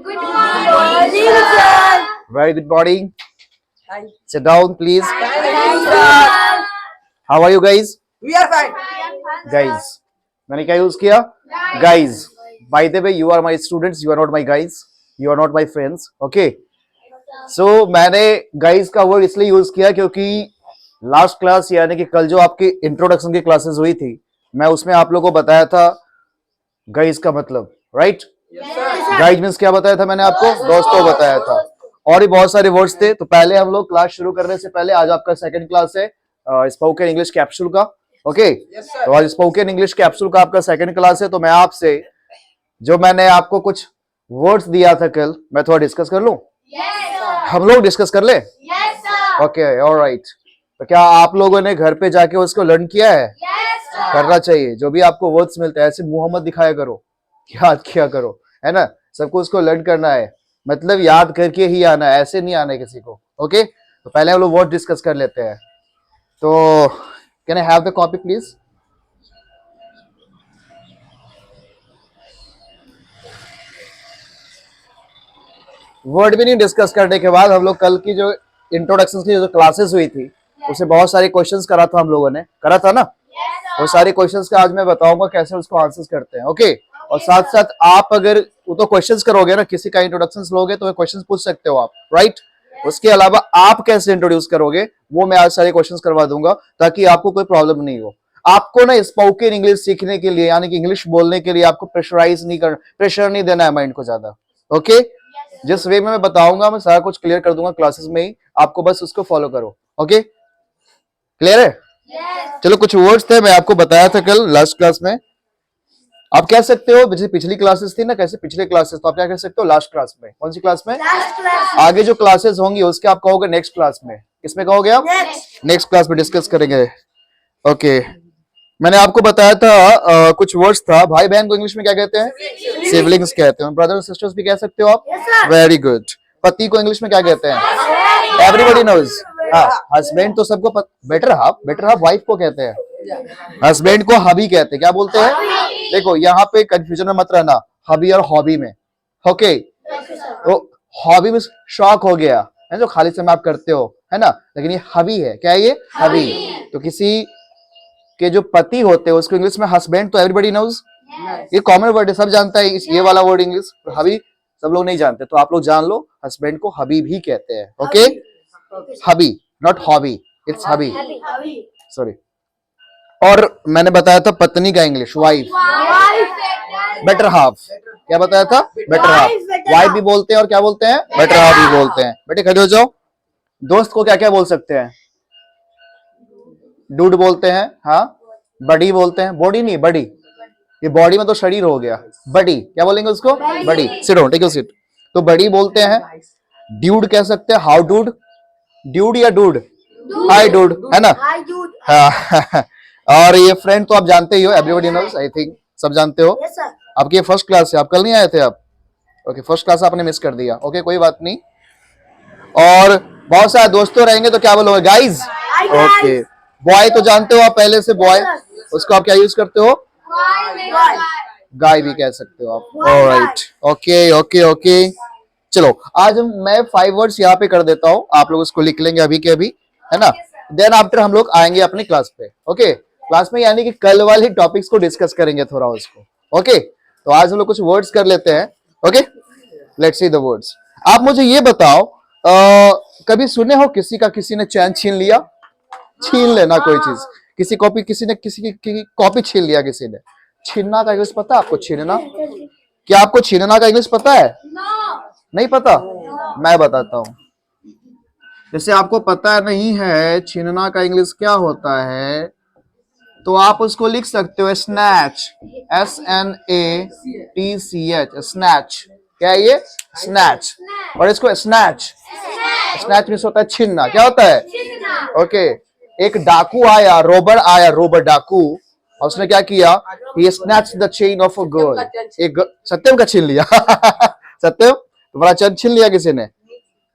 Good morning, sir. Very good morning. Sit down, please. Thank you, sir. How are you guys? We are fine. Guys. मैंने क्या use किया? Guys. By the way, you are my students. You are not my guys. You are not my friends. Okay. So मैंने guys का word इसलिए use किया क्योंकि last class यानी कि कल जो आपकी इंट्रोडक्शन की क्लासेस हुई थी, मैं उसमें आप लोगों को बताया था गाइज का मतलब, राइट? गाइज मीन्स क्या बताया था मैंने आपको? दोस्तों बताया था। और भी बहुत सारे वर्ड्स थे। तो पहले हम लोग क्लास शुरू करने से पहले आज आपका सेकंड क्लास है स्पोकन इंग्लिश कैप्सूल का। ओके, तो आज स्पोकन इंग्लिश कैप्सूल का आपका सेकंड क्लास है। तो मैं आपसे जो मैंने आपको कुछ वर्ड्स दिया था कल, मैं थोड़ा डिस्कस कर लूं? हम लोग डिस्कस कर ले? Okay, alright. तो क्या आप लोगों ने घर पे जाके उसको लर्न किया है? करना चाहिए। जो भी आपको वर्ड्स मिलते हैं ऐसे मुंह मत दिखाया करो, याद किया करो, है ना? सबको उसको लर्न करना है, मतलब याद करके ही आना है, ऐसे नहीं आना है किसी को। ओके, तो पहले हम लोग वर्ड डिस्कस कर लेते हैं। तो can I have the copy please? Word भी नहीं डिस्कस करने के बाद हम लोग कल की जो इंट्रोडक्शन की जो क्लासेस हुई थी उससे बहुत सारे क्वेश्चंस करा था हम लोगों ने, करा था ना? वो सारे क्वेश्चंस का आज मैं बताऊंगा कैसे उसको आंसर्स करते हैं। ओके, और साथ साथ आप अगर वो तो क्वेश्चंस करोगे ना, किसी का इंट्रोडक्शन लोगे तो क्वेश्चंस पूछ सकते हो आप, राइट? उसके अलावा आप कैसे इंट्रोड्यूस करोगे वो मैं आज सारे क्वेश्चंस करवा दूंगा ताकि आपको कोई प्रॉब्लम नहीं हो। आपको ना स्पोकन इंग्लिश सीखने के लिए यानी कि इंग्लिश बोलने के लिए आपको प्रेशराइज नहीं करना, प्रेशर नहीं देना है माइंड को ज्यादा। ओके, जिस वे में मैं बताऊंगा मैं सारा कुछ क्लियर कर दूंगा क्लासेस में ही, आपको बस उसको फॉलो करो। ओके, क्लियर है? चलो, कुछ वर्ड्स थे मैं आपको बताया था कल लास्ट क्लास में। आप कह सकते हो जैसे पिछली क्लासेस थी ना, कैसे पिछले क्लासेस, तो आप क्या कह सकते हो लास्ट क्लास में? कौन सी क्लास में? आगे जो क्लासेस होंगी उसके आप कहोगे नेक्स्ट क्लास में। किसमें कहोगे आप? नेक्स्ट क्लास में डिस्कस करेंगे। ओके, मैंने आपको बताया था कुछ वर्ड्स था। भाई बहन को इंग्लिश में क्या कहते हैं? सिबलिंग्स कहते हैं। ब्रदर और सिस्टर्स भी कह सकते हो आप। Very good. पति को इंग्लिश में क्या कहते हैं? Everybody knows. हाँ, हस्बैंड तो सबको बेटर हाफ वाइफ को कहते हैं। हस्बैंड को हबी कहते हैं। क्या बोलते हैं? देखो यहाँ पे कंफ्यूजन में मत रहना हबी और हॉबी में। ओके, तो हॉबी में शौक हो गया है जो खाली समय आप करते हो, है ना? लेकिन ये हबी है। क्या है ये? हबी। तो किसी के जो पति होते हैं उसको इंग्लिश में हस्बैंड तो एवरीबॉडी नोज, ये कॉमन वर्ड है, सब जानता है ये वाला वर्ड इंग्लिश। हबी सब लोग नहीं जानते, तो आप लोग जान लो हस्बैंड को हबी भी कहते हैं। Okay, hubby, not hobby, it's hubby, sorry. और मैंने बताया था पत्नी का इंग्लिश वाइफ, बेटर हाफ। क्या बताया था? Better half. वाइफ भी बोलते हैं और क्या बोलते हैं? बेटर हाफ भी बोलते हैं। बेटे खड़े हो जाओ। दोस्त को क्या क्या बोल सकते हैं? डूड बोलते हैं, हाँ। बडी बोलते हैं, बॉडी नहीं बडी, ये बॉडी में तो शरीर हो गया। बडी क्या बोलेंगे उसको? Buddy. Sit down, take your seat. तो बडी बोलते हैं। ड्यूड कह सकते हैं, हाउ डूड, ड्यूड या डूड, हाय डूड, है ना? हाँ। और ये फ्रेंड तो आप जानते ही हो, एवरीबॉडी नोस, आई थिंक सब जानते हो। आपकी ये फर्स्ट क्लास है, आप कल नहीं आए थे आप? ओके, फर्स्ट क्लास आपने मिस कर दिया। ओके, कोई बात नहीं। और बहुत सारे दोस्तों रहेंगे तो क्या बोलोगे? गाइज। ओके, बॉय तो जानते हो आप पहले से, बॉय उसको आप क्या यूज करते हो? गाय भी कह सकते हो आप। Alright, okay okay okay. चलो, आज मैं 5 वर्ड्स यहाँ पे कर देता हूँ, आप लोग उसको लिख लेंगे अभी के अभी, है ना? देन आफ्टर हम लोग आएंगे अपनी क्लास पे। ओके, क्लास में यानी कि कल वाले टॉपिक्स को डिस्कस करेंगे थोड़ा उसको। ओके, तो आज हम लोग कुछ वर्ड्स कर लेते हैं। Okay, let's see the words. आप मुझे ये बताओ, कभी सुने हो किसी ने चैन छीन लिया? छीन लेना कोई चीज, किसी ने किसी की कॉपी छीन लिया किसी ने। छीनना का इंग्लिश पता है आपको? छीनना, क्या आपको छीनना का इंग्लिश पता है? नहीं पता? मैं बताता हूँ। जैसे आपको पता नहीं है छीनना का इंग्लिश क्या होता है, तो आप उसको लिख सकते हो स्नैच, SNATCH, स्नैच। क्या है ये? स्नैच। और इसको स्नैच मीन्स होता है छीनना। क्या होता है? ओके, एक डाकू आया, रोबर डाकू, और उसने क्या किया? He snatched the chain of a girl. एक सत्यम का छीन लिया। सत्यम, तुम्हारा चैन छीन लिया किसी ने?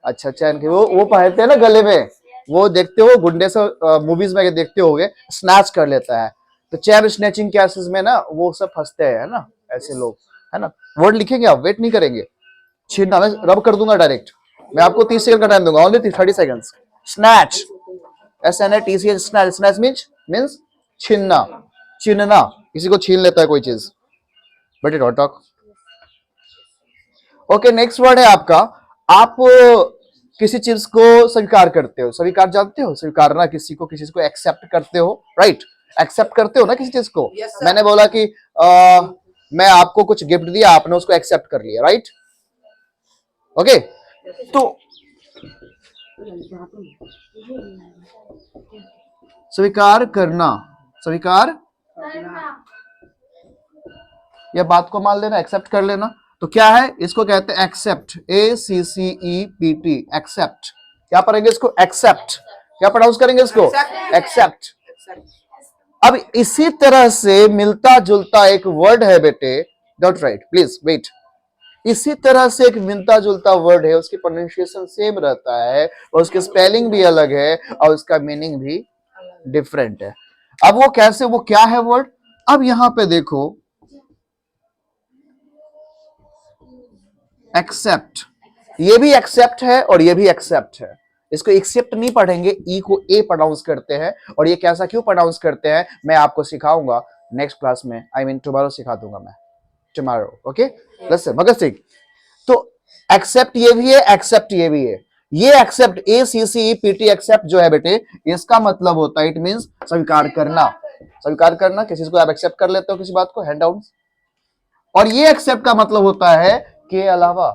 अच्छा, चैन के वो पहनते हैं ना गले में, वो देखते हो गुंडे से मूवीज में देखते होगे, स्नैच कर लेता है। तो चैन स्नैचिंग केसेस में ना वो सब फंसते हैं, है ना, ऐसे लोग। है ना। वर्ड लिखेंगे आप, वेट नहीं करेंगे। छीनना मैं रब कर दूंगा डायरेक्ट। मैं आपको 30 सेकंड का टाइम दूंगा, only 30 seconds. Snatch, SNATCH, snatch, snatch means छीनना, छीनना, किसी को छीन लेता है कोई चीज। But it talk. Okay, next word है आपका, आप किसी चीज को स्वीकार करते हो। स्वीकार जानते हो, स्वीकारना, किसी को, किसी चीज को एक्सेप्ट करते हो, राइट। एक्सेप्ट करते हो ना किसी चीज को। मैंने बोला कि मैं आपको कुछ गिफ्ट दिया, आपने उसको एक्सेप्ट कर लिया, राइट। ओके, तो स्वीकार करना, स्वीकार, या बात को मान लेना, एक्सेप्ट कर लेना। तो क्या है, इसको कहते हैं एक्सेप्ट, ACCEPT, एक्सेप्ट। क्या पढ़ेंगे इसको, एक्सेप्ट। क्या प्रोनाउंस करेंगे इसको, एक्सेप्ट। अब इसी तरह से मिलता जुलता एक वर्ड है बेटे, डोंट राइट प्लीज वेट। इसी तरह से एक मिलता जुलता वर्ड है, उसकी प्रोनाउंसिएशन सेम रहता है और उसकी स्पेलिंग भी अलग है और उसका मीनिंग भी डिफरेंट है। अब वो कैसे, वो क्या है वर्ड, अब यहां पे देखो, एक्सेप्ट, ये भी एक्सेप्ट है और ये भी एक्सेप्ट है। इसको एक्सेप्ट नहीं पढ़ेंगे, ई को ए प्रोनाउंस करते हैं, और ये कैसा क्यों प्रोनाउंस करते हैं मैं आपको सिखाऊंगा नेक्स्ट क्लास में, आई मीन टुमारो सिखा दूंगा मैं, tomorrow. Okay, listen Bhagat Singh. तो एक्सेप्ट ये भी है, एक्सेप्ट ये भी है। ये एक्सेप्ट, ACCEPT एक्सेप्ट जो है बेटे, इसका मतलब होता है, इट मींस स्वीकार करना। स्वीकार करना, किसी चीज को आप एक्सेप्ट कर लेते हो, किसी बात को, हैंड डाउन। और ये एक्सेप्ट का मतलब होता है के अलावा।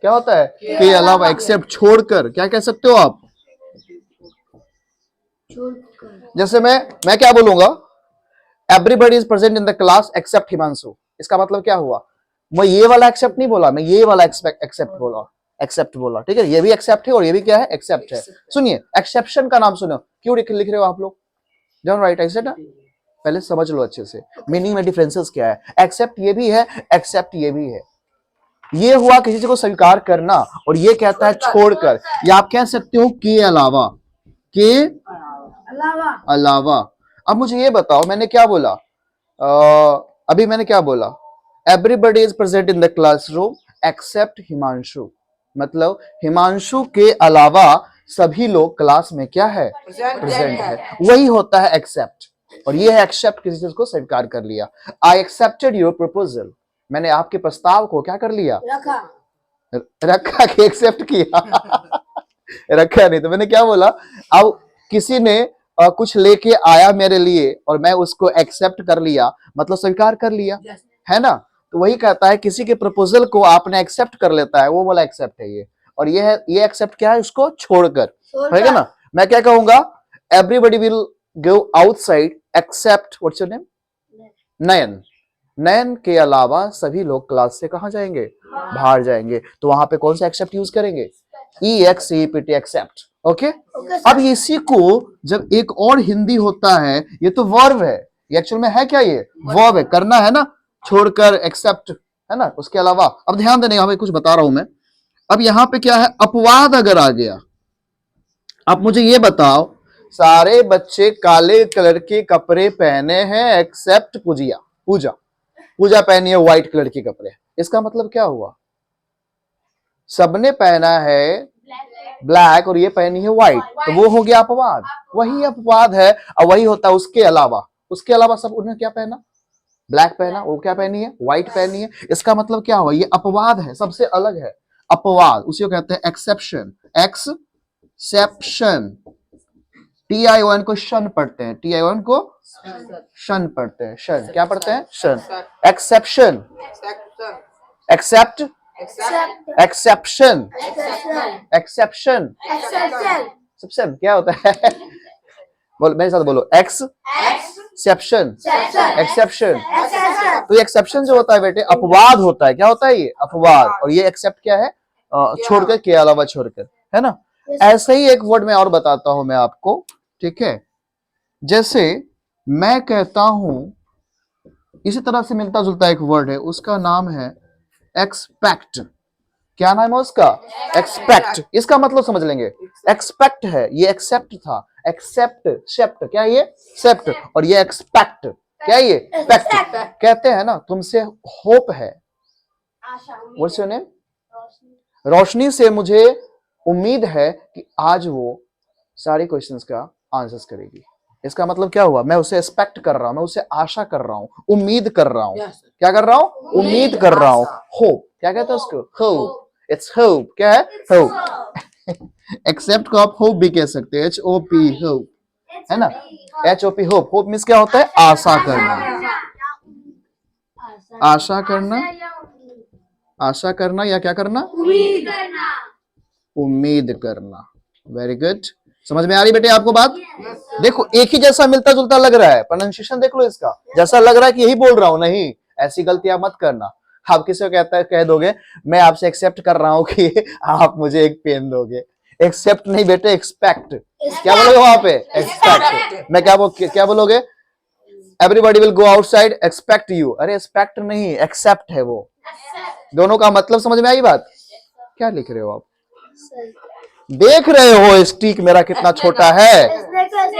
क्या होता है, के अलावा, एक्सेप्ट, छोड़कर। क्या कह सकते हो आप, जैसे मैं क्या बोलूंगा, everybody is present in the class except Himanshu. इसका मतलब क्या हुआ, मैं ये वाला एक्सेप्ट नहीं बोला, मैं ये वाला एक्सेप्ट बोला, एक्सेप्ट बोला, ठीक है। ये भी एक्सेप्ट है और ये भी क्या है, एक्सेप्ट है। सुनिए, एक्सेप्शन का नाम सुनो, क्यों लिख रहे हो आप लोग, डोंट राइट ऐसे ना, पहले समझ लो अच्छे से मीनिंग में डिफरेंसेस क्या है। एक्सेप्ट ये भी है, एक्सेप्ट ये भी है। ये हुआ किसी चीज को स्वीकार करना, और ये कहता है छोड़कर, या आप कह सकते हो के अलावा, के अलावा। अब मुझे ये बताओ, मैंने क्या बोला, अभी मैंने क्या बोला, everybody is present in the classroom except Himanshu. मतलब हिमांशु के अलावा सभी लोग क्लास में क्या है, प्रेजेंट है। वही होता है एक्सेप्ट, और ये है एक्सेप्ट, किसी चीज को स्वीकार कर लिया। आई एक्सेप्टेड योर प्रपोजल, मैंने आपके प्रस्ताव को क्या कर लिया, रखा कि एक्सेप्ट किया रखा नहीं, तो मैंने क्या बोला, अब किसी ने कुछ लेके आया मेरे लिए और मैं उसको एक्सेप्ट कर लिया, मतलब स्वीकार कर लिया, है ना। तो वही कहता है, किसी के प्रपोजल को आपने एक्सेप्ट कर लेता है, वो वाला एक्सेप्ट है ये। और ये है, ये एक्सेप्ट क्या है, उसको छोड़कर, है ना। मैं क्या कहूंगा, everybody will go outside except, what's your name, Nayan. Nayan के अलावा सभी लोग क्लास से कहां जाएंगे, बाहर जाएंगे। तो वहां पे कौन सा एक्सेप्ट यूज करेंगे, EXCEPT एक्सेप्ट। ओके, अब इसी को जब एक और हिंदी होता है, ये तो वर्ब है, ये एक्चुअल में है क्या, ये वर्ब है, करना है ना, छोड़कर, एक्सेप्ट, है ना। उसके अलावा अब ध्यान देने, हमें कुछ बता रहा हूं मैं। अब यहां पे क्या है, अपवाद अगर आ गया, आप मुझे ये बताओ, सारे बच्चे काले कलर के कपड़े पहने हैं एक्सेप्ट पूजिया, पूजा, पूजा पहनी है व्हाइट कलर के कपड़े, इसका मतलब क्या हुआ, सबने पहना है ब्लैक और ये पहनी है व्हाइट, तो वो हो गया अपवाद, वही अपवाद है। और वही होता है उसके अलावा, उसके अलावा सब उन्होंने क्या पहना, ब्लैक पहना, वो क्या पहनी है, व्हाइट पहनी है। इसका मतलब क्या हुआ, ये अपवाद है, सबसे अलग है, अपवाद, उसी को कहते हैं एक्सेप्शन। एक्सेप्शन, TION को शन पढ़ते हैं, TION को शन पढ़ते हैं, शन क्या पढ़ते हैं, शन। Exception, except, exception, exception, exception क्या होता है बोलो मेरे साथ, बोलो, एक्सेप्शन, एक्सेप्शन। तो ये एक्सेप्शन जो होता है बेटे, अपवाद होता है। क्या होता है ये, अपवाद। और ये एक्सेप्ट क्या है, छोड़कर, के अलावा छोड़कर, है ना। ऐसे ही एक वर्ड में और बताता हूं मैं आपको, ठीक है। जैसे मैं कहता हूं, इसी तरह से मिलता जुलता एक वर्ड है, उसका नाम है एक्सपेक्ट। क्या नाम है उसका, एक्सपेक्ट। इसका मतलब समझ लेंगे, एक्सपेक्ट है, ये एक्सेप्ट था, एक्सेप्ट, सेप्ट, क्या ये, सेप्ट, और ये एक्सपेक्ट, क्या ये, एक्सपेक्ट। कहते हैं ना, तुमसे होप है, व्हाट्स योर नेम? रोशनी से मुझे उम्मीद है कि आज वो सारे क्वेश्चंस का आंसर्स करेगी। इसका मतलब क्या हुआ? मैं उसे एक्सपेक्ट कर रहा हूं, मैं उसे आशा कर रहा हूं, उम्मीद कर रहा हूं। क्या कर रहा हूं? उम्मीद कर रहा हूं। होप, क्या कहते हैं उसको? Hope, it's hope. क्या है? होप। एक्सेप्ट को आप होप भी कह सकते हैं, HOP, होप, है ना? HOP, hope. होप मीन्स क्या होता है? आशा करना, आशा करना, आशा करना या क्या करना? उम्मीद करना। Very good. समझ में आ रही बेटे आपको बात? देखो एक ही जैसा मिलता जुलता लग रहा है, प्रोनाउंसिएशन देख लो इसका, जैसा लग रहा है कि यही बोल रहा हूं। नहीं, ऐसी गलतियां मत करना। आप किसी को कहता है, कह दोगे मैं आपसे एक्सेप्ट कर रहा हूं कि आप मुझे एक पेन दोगे। एक्सेप्ट नहीं बेटे, एक्सपेक्ट। क्या बोलोगे वहां पे? एक्सपेक्ट। मैं क्या बोलोगे? Everybody will go outside, expect you. अरे एक्सपेक्ट नहीं, एक्सेप्ट है वो। दोनों का मतलब समझ में आई बात? क्या लिख रहे हो आप? देख रहे हो स्टिक मेरा कितना छोटा है?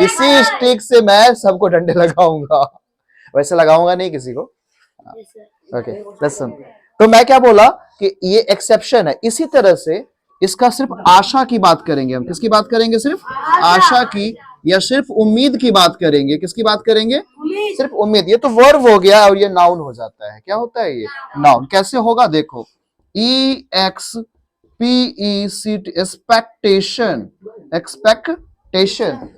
इसी स्टिक से मैं सबको डंडे लगाऊंगा। वैसे लगाऊंगा नहीं किसी को। Okay listen. तो मैं क्या बोला कि ये एक्सेप्शन है। इसी तरह से इसका सिर्फ आशा की बात करेंगे हम। किसकी बात करेंगे? सिर्फ आशा की, या सिर्फ उम्मीद की बात करेंगे। किसकी बात करेंगे? सिर्फ उम्मीद। ये तो वर्ब हो गया और ये नाउन हो जाता है। क्या होता है ये? नाउन। कैसे होगा देखो, EXPECT, एक्सपेक्टेशन। एक्सपेक्टेशन।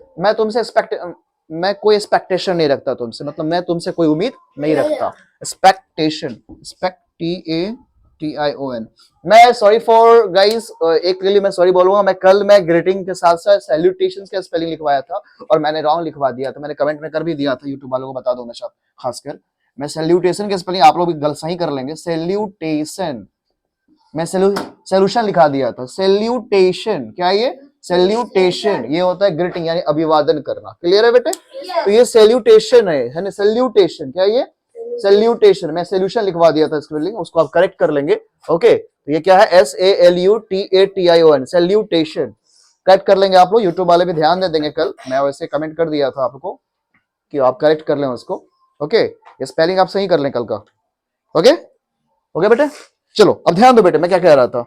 मैं कोई एक्सपेक्टेशन नहीं रखता तुमसे, मतलब मैं तुमसे कोई उम्मीद नहीं रखता। Expectation, TION। मैं सॉरी फॉर गाइस, एक के लिए मैं सॉरी बोलूंगा। मैं ग्रीटिंग के साथ साथ सैल्यूटेशंस का स्पेलिंग लिखवाया था और मैंने रॉन्ग लिखवा दिया था। मैंने कमेंट में कर भी दिया था, यूट्यूब वालों को बता दो हमेशा, खासकर मैं सैल्यूटेशन के स्पेलिंग आप लोग भी गलत सही कर लेंगे। सैल्यूटेशन, मैं सॉल्यूशन लिखा दिया था। सैल्यूटेशन, क्या ये? सैल्यूटेशन ये होता है ग्रीटिंग, यानी अभिवादन करना। क्लियर है बेटे? तो ये सैल्यूटेशन है ना? सैल्यूटेशन क्या ये? सैल्यूटेशन। मैं सॉल्यूशन लिखवा दिया था स्पेलिंग, उसको आप करेक्ट कर लेंगे। ओके, तो ये क्या है? SALUTATION, salutation. करेक्ट कर लेंगे आप लोग। यूट्यूब वाले भी ध्यान दे देंगे। कल मैं वैसे कमेंट कर दिया था आपको कि आप करेक्ट कर लें उसको। ओके, ये स्पेलिंग आप सही कर लें कल का। ओके ओके बेटे, चलो अब ध्यान दो बेटे, मैं क्या कह रहा था।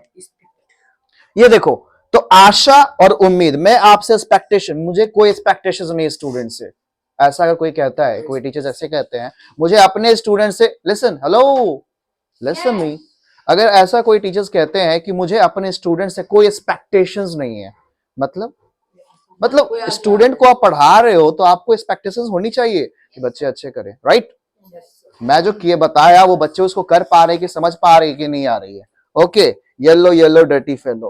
ये देखो, तो आशा और उम्मीद। मैं आपसे एक्सपेक्टेशन, मुझे कोई एक्सपेक्टेशन नहीं स्टूडेंट से। ऐसा अगर कोई कहता है, कोई टीचर्स ऐसे कहते हैं मुझे अपने स्टूडेंट से, लिसन, हेलो, लिसन मी, अगर ऐसा कोई टीचर्स कहते हैं कि मुझे अपने स्टूडेंट से कोई एक्सपेक्टेशंस नहीं है, मतलब स्टूडेंट को आप पढ़ा रहे हो तो आपको एक्सपेक्टेशंस होनी चाहिए कि बच्चे अच्छे करें, राइट? मैं जो किए बताया वो बच्चे उसको कर पा रहे कि समझ पा रहे कि नहीं आ रही है। Okay, yellow yellow dirty fellow.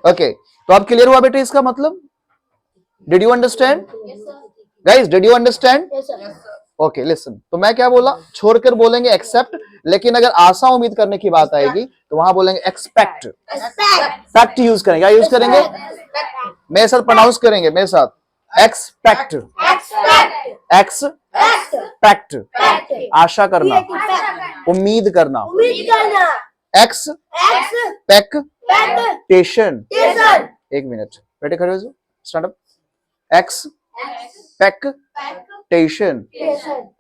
Okay, तो अब क्लियर हुआ बेटे इसका मतलब? Did you understand guys? Did you understand? Okay listen. तो मैं क्या बोला? छोड़कर बोलेंगे एक्सेप्ट, लेकिन अगर आशा उम्मीद करने की बात आएगी तो वहां बोलेंगे एक्सपेक्ट। एक्सपेक्ट यूज करेंगे। क्या यूज करेंगे? मेरे साथ प्रोनाउंस करेंगे, मेरे साथ। एक्सपेक्ट, एक्सपेक्ट, आशा करना, उम्मीद करना। एक्सपेक्टेशन। एक मिनट बेटे, खड़े हो जाओ, stand up. Expectation,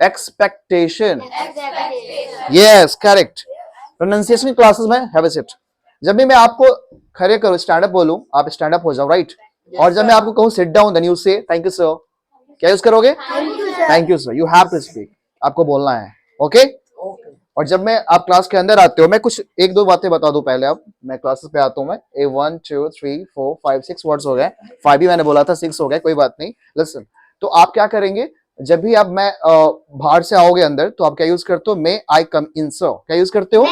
expectation, yes correct. Pronunciation की क्लासेस में हैव अ सीट। जब भी मैं आपको खड़े करूं, स्टैंड अप बोलूं, आप स्टैंड अप हो जाओ, राइट? और जब मैं आपको कहूं sit down, then you say thank you sir. क्या यूज करोगे? Thank you sir. You have to speak, आपको बोलना है। ओके? और जब मैं आप क्लास के अंदर आते हो, मैं कुछ एक दो बातें बता दूं पहले। अब मैं क्लासेस पे आता हूं, मैं 1 2 3 4 5 6 वर्ड्स हो गए, 5 भी मैंने बोला था, 6 हो गए, कोई बात नहीं। लिसन, तो आप क्या करेंगे, जब भी आप मैं बाहर से आओगे अंदर, तो आप क्या यूज करते हो? मे आई कम इन सर। क्या यूज करते हो?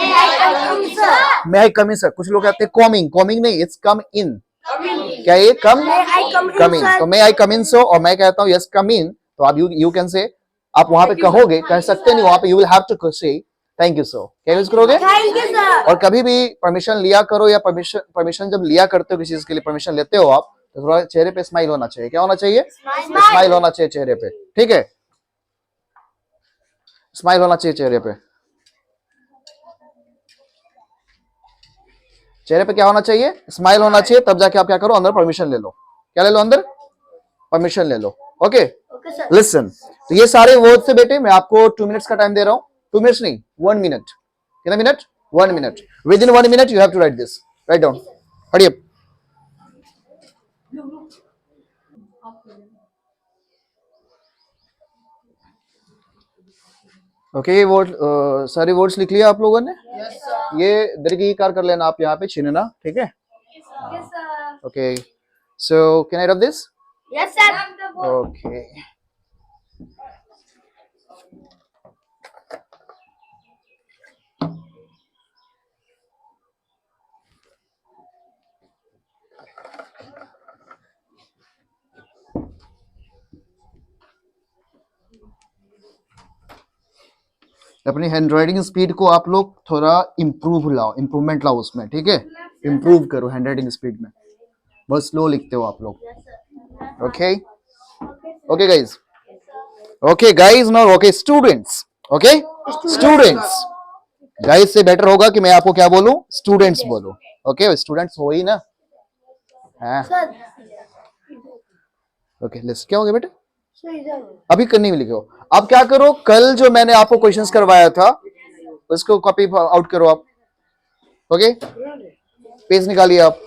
मे आई कम इन सर। कुछ लोग कहते हैं कमिंग, कमिंग नहीं, इट्स कम इन। क्या ये कम इन? तो मे आई कम इन सर, और मैं कहता हूँ यस कम इन, तो आप यू कैन से, आप वहां पे कहोगे, कह सकते नहीं, वहां पे यू विल हैव टू से थैंक यू सर। क्या यूज करोगे? और कभी भी परमिशन लिया करो, या परमिशन जब लिया करते हो किसी चीज के लिए, परमिशन लेते हो आप, तो थोड़ा चेहरे पे स्माइल होना चाहिए। क्या होना चाहिए? स्माइल होना चाहिए चेहरे पे, ठीक है? स्माइल होना चाहिए चेहरे पे। चेहरे पे क्या होना चाहिए? स्माइल होना चाहिए। तब जाके आप क्या करो, अंदर परमिशन ले लो। क्या ले लो? अंदर परमिशन ले लो। ओके लिसन, तो ये सारे वर्ड से बेटे मैं आपको 2 मिनट्स का टाइम दे रहा हूं। 2 मिनट्स नहीं, 1 मिनट। कितना minute? 1 minute. Within 1 minute you have to write this. Write down. Hurry up. Okay, ये वर्ड सारे वर्ड्स लिख लिया आप लोगों ने? ये दीर्घिकार कर लेना आप यहाँ पे, छीनना, ठीक है? Okay, so can I rub this? Yes, sir. Okay, अपनी हैंडराइटिंग स्पीड को आप लोग थोड़ा इम्प्रूवमेंट लाओ उसमें, ठीक है? इम्प्रूव करो हैंडराइटिंग स्पीड में, बहुत स्लो लिखते हो आप लोग. Okay okay guys, okay guys, now okay students, okay students. Guys से बेटर होगा कि मैं आपको क्या बोलूं? स्टूडेंट्स बोलूं. ओके, स्टूडेंट्स हो ही ना. हाँ, ओके लिस्ट क्या हो गया बेटा? अभी करनी भी लिखो. अब क्या करो, कल जो मैंने आपको क्वेश्चंस करवाया था उसको कॉपी आउट करो आप. ओके, पेज निकालिए आप.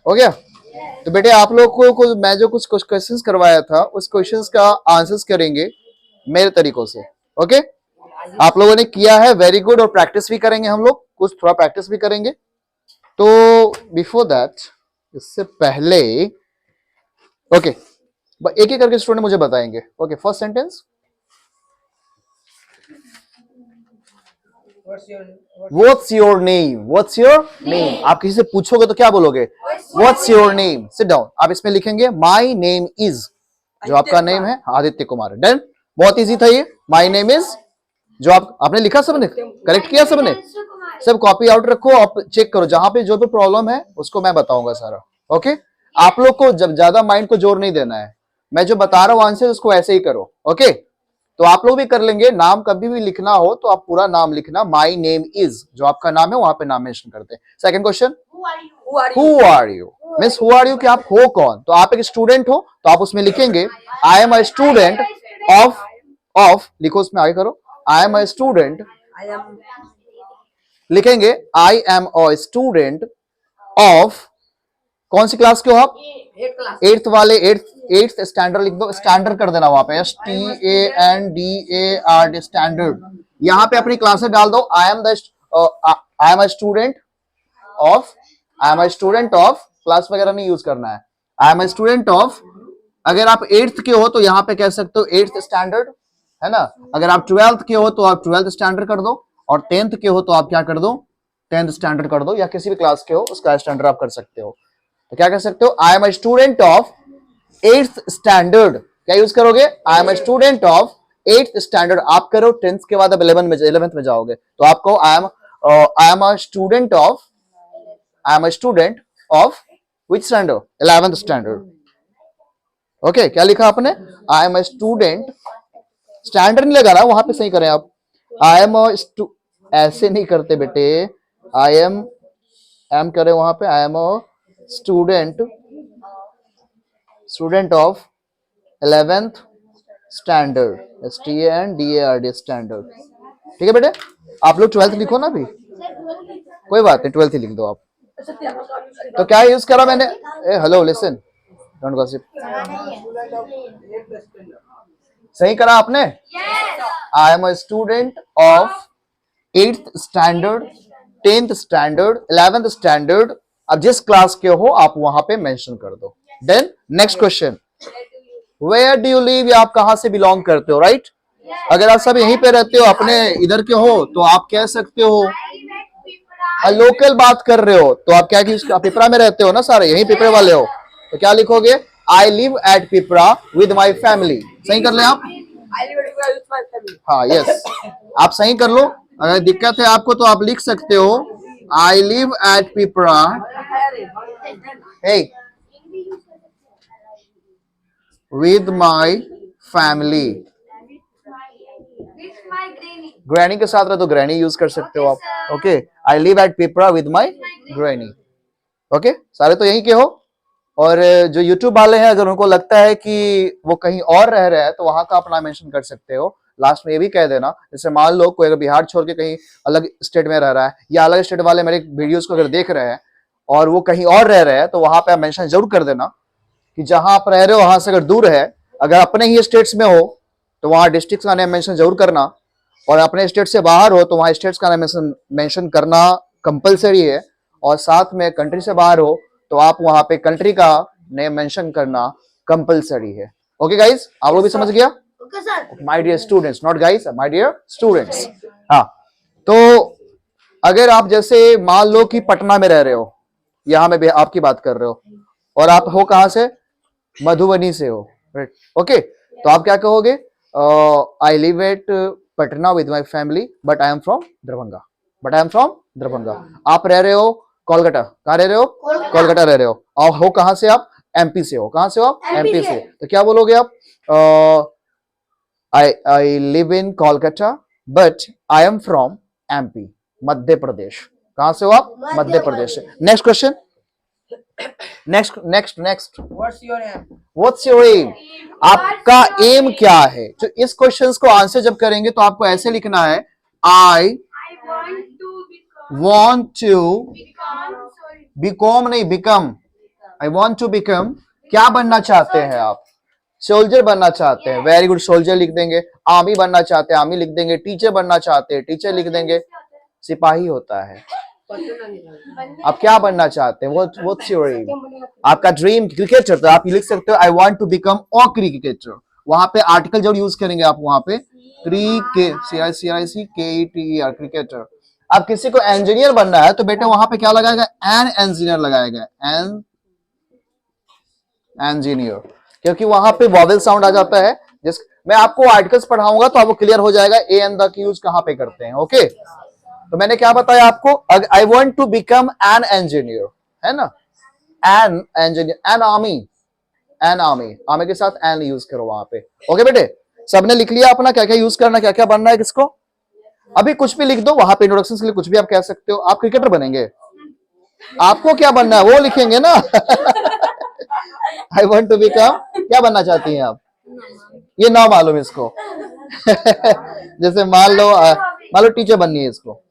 हो गया? तो बेटे आप लोग को मैं जो कुछ क्वेश्चंस करवाया था उस क्वेश्चंस का आंसर्स करेंगे मेरे तरीकों से. ओके, आप लोगों ने किया है, वेरी गुड. और प्रैक्टिस भी करेंगे हम लोग, कुछ थोड़ा प्रैक्टिस भी करेंगे. तो बिफोर दैट, इससे पहले ओके, एक एक करके स्टूडेंट मुझे बताएंगे. Okay, first sentence. What's your name? What's your name? आप किसी से पूछोगे तो क्या बोलोगे? What's your name? Sit down. आप इसमें लिखेंगे My name is, जो आपका नेम है आदित्य कुमार. डन, बहुत इजी था ये. My name is, जो आपने लिखा, सबने करेक्ट किया, सबने सब कॉपी आउट रखो, आप चेक करो, जहां पे जो भी प्रॉब्लम है उसको मैं बताऊंगा सारा. ओके, आप लोग को जब ज्यादा माइंड को जोर नहीं देना है, मैं जो बता रहा हूं आंसर उसको ऐसे ही करो. ओके, तो आप लोग भी कर लेंगे. नाम कभी भी लिखना हो तो आप पूरा नाम लिखना. माई नेम इज, जो आपका नाम है वहां पे नाम मेंशन करते हैं. Second question, who are you? Means who are you, कि आप हो कौन? तो आप एक स्टूडेंट हो तो आप उसमें लिखेंगे आई एम अ स्टूडेंट ऑफ लिखो, उसमें आगे करो. आई एम अ स्टूडेंट, लिखेंगे आई एम अ स्टूडेंट ऑफ, कौन सी क्लास के हो आप? 8th वाले, 8th स्टैंडर्ड लिख दो. स्टैंडर्ड कर देना वहां पे, STANDARD, स्टैंडर्ड. यहाँ पे अपनी क्लासेस डाल दो. आई am a student of, I am a student of, class वगैरह नहीं यूज करना है. आई एम अ स्टूडेंट ऑफ. अगर आप 8th के हो तो यहाँ पे कह सकते हो 8th स्टैंडर्ड, है ना? अगर आप 12th के हो तो आप 12th स्टैंडर्ड कर दो. और 10th के हो तो आप क्या कर दो? 10th स्टैंडर्ड कर दो. या किसी भी क्लास के हो उसका स्टैंडर्ड आप कर सकते हो. तो क्या कर सकते हो? आई am a student of 8th standard. क्या यूज करोगे? आई am a student of 8th standard. आप करो 10th के बाद अब 11th में जाओगे तो आपको आई am a student of, I am a student of which standard? 11th standard. Okay, क्या लिखा आपने? आई एम अ स्टूडेंट, स्टैंडर्ड नहीं लगा रहा, वहां पे सही करें आप. आई एम ऐसे नहीं करते बेटे. आई एम करें वहां पे. आई am a student of 11th standard, STANDARD standard. ठीक है बेटे, आप लोग 12th लिखो ना अभी, कोई बात नहीं, 12th ही लिख दो आप. तो क्या यूज करा मैंने? Hello listen, don't gossip. सही करा आपने? आई am a student of 8th standard, 10th standard, 11th standard. अब जिस क्लास के हो आप वहां पे मेंशन कर दो. Then next question, where do you live, या आप कहां से बिलोंग करते हो? राइट, अगर आप सब यहीं पे रहते हो, अपने इधर के हो, तो आप कह सकते हो. लोकल बात कर रहे हो तो आप क्या, कि पिपरा में रहते हो ना, सारे यहीं पिपरे वाले हो, तो क्या लिखोगे? आई live at Pipra with my family. सही कर ले आप. हाँ यस, आप सही कर लो. अगर दिक्कत है आपको तो आप लिख सकते हो आई live at Pipra, hey, with my family. Granny के साथ रहे तो ग्रैनी यूज कर सकते हो आप. Okay, I live at Pipra with my granny. Okay, सारे तो यहीं के हो. और जो YouTube वाले हैं, अगर उनको लगता है कि वो कहीं और रह रहे हैं तो वहां का आप नाम मेंशन कर सकते हो. लास्ट में ये भी कह देना, जैसे मान लो कोई अगर बिहार छोड़ के कहीं अलग स्टेट में रह रहा है, या अलग स्टेट वाले मेरे वीडियोस को अगर देख रहे हैं और वो कहीं और रह रहे हैं, तो वहां पे आप मेंशन जरूर कर देना कि जहां आप रह रहे हो वहां से अगर दूर है, अगर अपने ही स्टेट्स में हो तो वहां डिस्ट्रिक्ट का नाम मेंशन जरूर करना, और अपने स्टेट से बाहर हो तो वहां स्टेट्स का नाम मेंशन करना कंपलसरी है, और साथ में कंट्री से बाहर हो तो आप वहां पे कंट्री का नेम मेंशन करना कंपलसरी है। ओके गाइस, आप लोग भी समझ गया? Okay sir. My dear students, not guys, my dear students. हाँ, तो अगर आप जैसे मान लो कि पटना में रह रहे हो, यहां में भी आपकी बात कर रहे हो, और आप हो कहां से? मधुबनी से हो, राइट? ओके, तो आप क्या कहोगे? आई live eight Patna with my family but I am from Darbhanga, but I am from Darbhanga. आप रह रहे हो कोलकाता, कहां रह रहे हो? कोलकाता रह रहे हो, और हो कहां से आप? एमपी से हो। कहां से हो आप? एमपी से। तो क्या बोलोगे आप? I live in Kolkata but I am from MP, Madhya Pradesh. कहां से हो आप? मध्य प्रदेश से। Next question, next what's your aim? What's your aim? आपका एम क्या है? तो इस क्वेश्चंस को आंसर जब करेंगे तो आपको ऐसे लिखना है, आई want to become, नहीं become, I want to become, क्या बनना चाहते हैं आप? सोल्जर बनना चाहते हैं, वेरी गुड, सोल्जर लिख देंगे। आर्मी बनना चाहते हैं, आर्मी लिख देंगे। टीचर बनना चाहते हैं, टीचर लिख देंगे। सिपाही होता है। आप क्या बनना चाहते हैं? What's your aim? आपका ड्रीम क्रिकेटर, तो आप लिख सकते हो I want to become a cricketer. वहां पे आर्टिकल जरूर यूज करेंगे आप, वहां पे क्रिकेटर। आप किसी को इंजीनियर बनना है तो बेटा वहां पे क्या लगाएगा? एन इंजीनियर लगाएगा, एन इंजीनियर, क्योंकि वहां पे वॉवेल साउंड आ जाता है। जिस मैं आपको आर्टिकल्स पढ़ाऊंगा तो आपको क्लियर हो जाएगा A N the key use कहां पे करते हैं। ओके, तो मैंने क्या बताया आपको? I want to become an engineer, है ना? An engineer, an army, an army, army के साथ एन यूज करो वहां पे। ओके बेटे, सबने लिख लिया अपना क्या क्या यूज करना, क्या क्या बनना है किसको? अभी कुछ भी लिख दो वहां पे, इंट्रोडक्शन के लिए कुछ भी आप कह सकते हो। आप क्रिकेटर बनेंगे, आपको क्या बनना है वो लिखेंगे ना। आई वांट टू बिकम, क्या बनना चाहती हैं आप? ये ना मालूम इसको। जैसे मान लो टीचर बननी है इसको,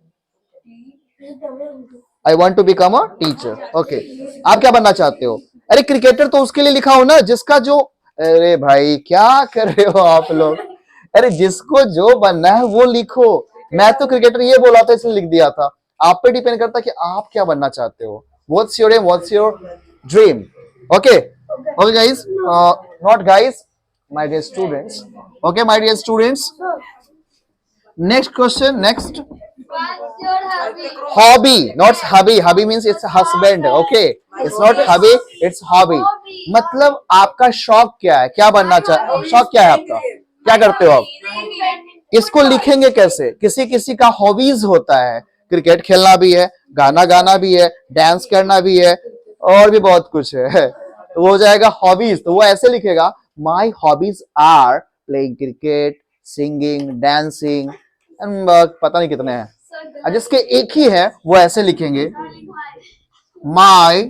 I want to become a teacher. Okay, आप क्या बनना चाहते हो? अरे क्रिकेटर तो उसके लिए लिखा हो ना जिसका जो, अरे भाई क्या कर रहे हो आप लोग? अरे जिसको जो बनना है वो लिखो। मैं तो क्रिकेटर ये बोला था इसलिए लिख दिया था। आप पे डिपेंड करता है कि आप क्या बनना चाहते हो। What's your aim, what's your dream? Okay, okay guys, not guys, my dear students. Okay my dear students, next question, next. hobby, not hubby, hubby means it's husband, okay, it's not hubby, it's hobby। मतलब आपका शौक क्या है? क्या बनना शौक क्या है आपका? क्या करते हो आप? इसको लिखेंगे कैसे? किसी किसी का हॉबीज होता है, क्रिकेट खेलना भी है, गाना गाना भी है, डांस करना भी है, और भी बहुत कुछ है। तो वो हो जाएगा हॉबीज, तो वो ऐसे लिखेगा, my hobbies are playing cricket, singing, dancing, पता नहीं कितने हैं। जिसके एक ही है वो ऐसे लिखेंगे, माई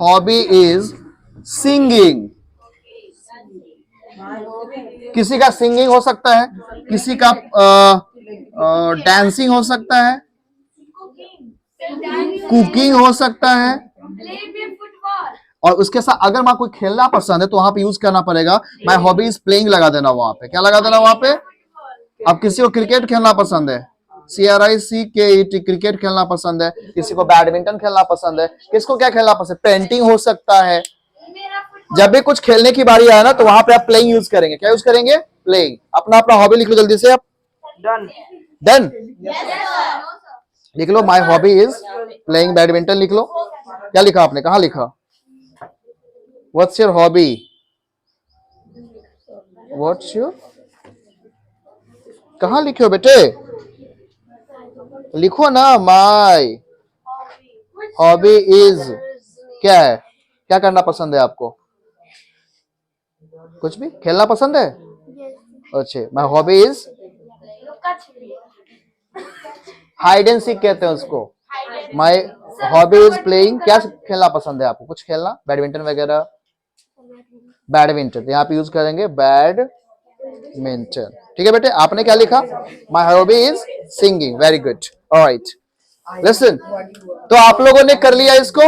हॉबी इज सिंगिंग। किसी का सिंगिंग हो सकता है, किसी का डांसिंग हो सकता है, कुकिंग हो सकता है, और उसके साथ अगर मैं कोई खेलना पसंद है तो वहां पे यूज करना पड़ेगा माई हॉबी इज प्लेइंग, लगा देना वहां पे। क्या लगा देना वहां पे? अब किसी को क्रिकेट खेलना पसंद है, CRICKET, क्रिकेट खेलना पसंद है, किसी को बैडमिंटन खेलना पसंद है, किसको क्या खेलना पसंद, पेंटिंग हो सकता है। जब भी कुछ खेलने की बारी आए ना तो वहां पे आप प्लेइंग यूज करेंगे। क्या यूज करेंगे? प्लेइंग। अपना अपना हॉबी लिख लो जल्दी से आप। डन। डन, लिख लो, my hobby is playing badminton, लिख लो। क्या लिखा आपने? कहाँ लिखा? What's your hobby? What's your, कहाँ लिखे हो बेटे? लिखो ना, माई हॉबी इज, क्या है? क्या करना पसंद है आपको? कुछ भी खेलना पसंद है? अच्छा, माई hobby is hide and seek कहते हैं उसको। माई हॉबी इज प्लेइंग, क्या खेलना पसंद है आपको? कुछ खेलना, बैडमिंटन वगैरह। बैडमिंटन, यहाँ पे यूज करेंगे बैड मेंटेन। ठीक है बेटे, आपने क्या लिखा? माई hobby is singing. Very good, alright. Listen, तो आप लोगों ने कर लिया इसको?